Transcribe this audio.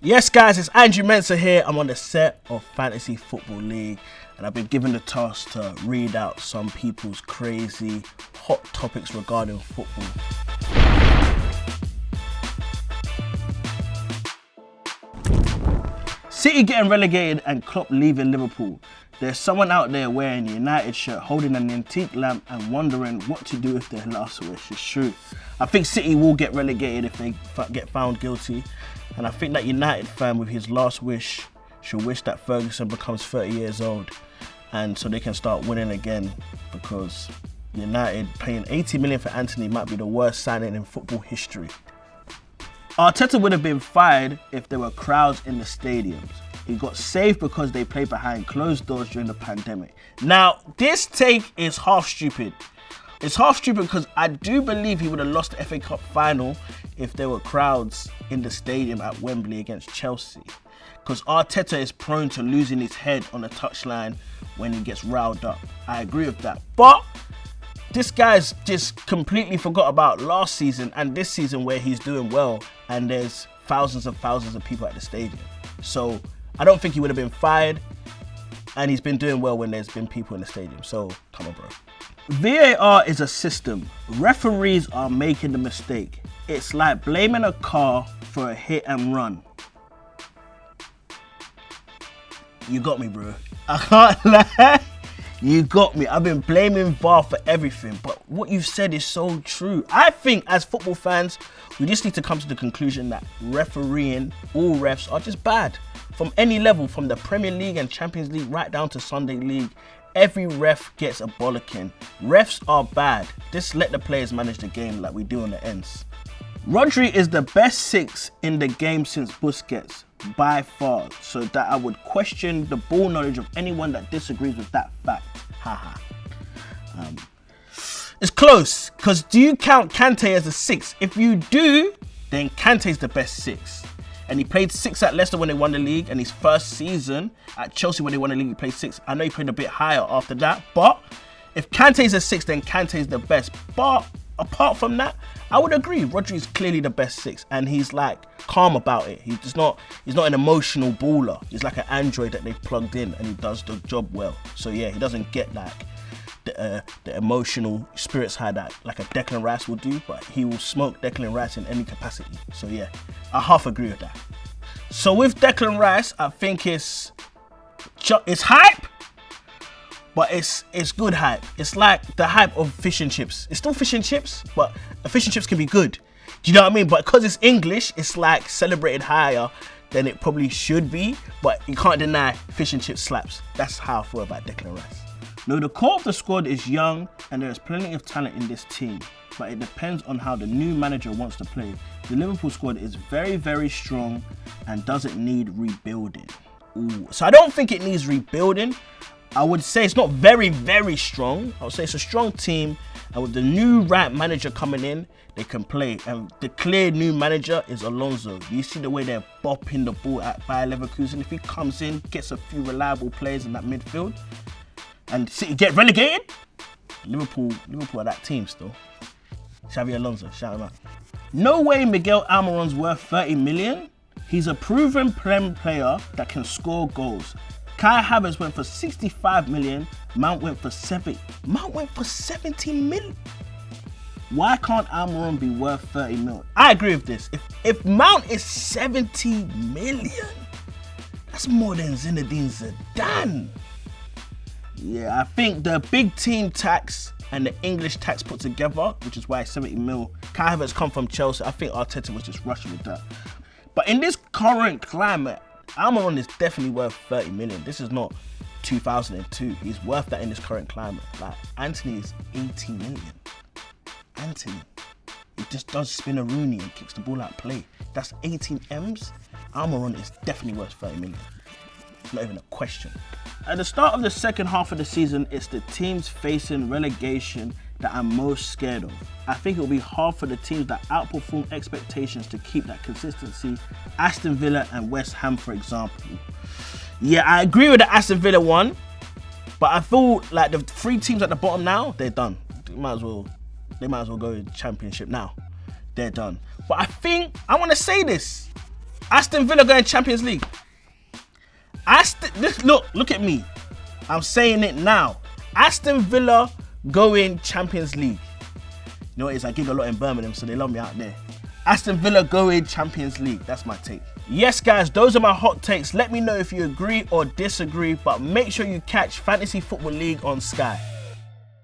Yes, guys, it's Andrew Mensah here. I'm on the set of Fantasy Football League, and I've been given the task to read out some people's crazy hot topics regarding football. City getting relegated and Klopp leaving Liverpool. There's someone out there wearing a United shirt, holding an antique lamp and wondering what to do if their last wish is true. I think City will get relegated if they get found guilty. And I think that United fan with his last wish should wish that Ferguson becomes 30 years old and so they can start winning again, because United paying 80 million for Antony might be the worst signing in football history. Arteta would have been fired if there were crowds in the stadiums. He got saved because they played behind closed doors during the pandemic. Now, this take is half stupid. It's half stupid because I do believe he would have lost the FA Cup final if there were crowds in the stadium at Wembley against Chelsea. Because Arteta is prone to losing his head on the touchline when he gets riled up. I agree with that. But this guy's just completely forgot about last season and this season where he's doing well and there's thousands and thousands of people at the stadium. So I don't think he would have been fired, and he's been doing well when there's been people in the stadium. So come on, bro. VAR is a system. Referees are making the mistake. It's like blaming a car for a hit and run. You got me, bro. I can't lie. You got me. I've been blaming VAR for everything, but what you've said is so true. I think as football fans, we just need to come to the conclusion that refereeing, all refs are just bad. From any level, from the Premier League and Champions League right down to Sunday League, every ref gets a bollocking. Refs are bad. Just let the players manage the game like we do on the ends. Rodri is the best six in the game since Busquets, by far, so that I would question the ball knowledge of anyone that disagrees with that fact. Haha. It's close, because do you count Kante as a six? If you do, then Kante's the best six. And he played six at Leicester when they won the league, and his first season at Chelsea when they won the league, he played six. I know he played a bit higher after that, but if Kante's a six, then Kante's the best. But apart from that, I would agree, Rodri's clearly the best six, and he's like calm about it. He's not an emotional baller. He's like an android that they've plugged in, and he does the job well. So yeah, he doesn't get like the emotional spirits high that like a Declan Rice will do, but he will smoke Declan Rice in any capacity. So yeah, I half agree with that. So with Declan Rice, I think it's hype, but it's good hype. It's like the hype of fish and chips. It's still fish and chips, but fish and chips can be good. Do you know what I mean? But because it's English, it's like celebrated higher than it probably should be, but you can't deny fish and chips slaps. That's how I feel about Declan Rice. No, the core of the squad is young and there is plenty of talent in this team, but it depends on how the new manager wants to play. The Liverpool squad is very, very strong and doesn't need rebuilding. Ooh. So I don't think it needs rebuilding. I would say it's not very, very strong. I would say it's a strong team, and with the new right manager coming in, they can play. And the clear new manager is Alonso. You see the way they're bopping the ball at Bayer Leverkusen. If he comes in, gets a few reliable players in that midfield, and City get relegated, Liverpool are that team still. Xavi Alonso, shout him out. No way Miguel Almiron's worth 30 million. He's a proven Prem player that can score goals. Kai Havertz went for 65 million. Mount went for 70 million. Why can't Almiron be worth 30 million? I agree with this. If Mount is 70 million, that's more than Zinedine Zidane. Yeah, I think the big team tax and the English tax put together, which is why 70 mil. Kai Havertz come from Chelsea. I think Arteta was just rushing with that. But in this current climate, Almiron is definitely worth 30 million. This is not 2002. He's worth that in this current climate. Like, Antony is 80 million. Antony, he just does spin a Rooney and kicks the ball out of play. That's 18 M's. Almiron is definitely worth 30 million. Not even a question. At the start of the second half of the season, it's the teams facing relegation that I'm most scared of. I think it'll be hard for the teams that outperform expectations to keep that consistency. Aston Villa and West Ham, for example. Yeah, I agree with the Aston Villa one, but I feel like the three teams at the bottom now, they're done. They might as well go to the Championship now. They're done. But I want to say this. Aston Villa going Champions League. Look at me. I'm saying it now. Aston Villa going Champions League. You know what it is? I gig a lot in Birmingham, so they love me out there. Aston Villa going Champions League. That's my take. Yes, guys, those are my hot takes. Let me know if you agree or disagree, but make sure you catch Fantasy Football League on Sky.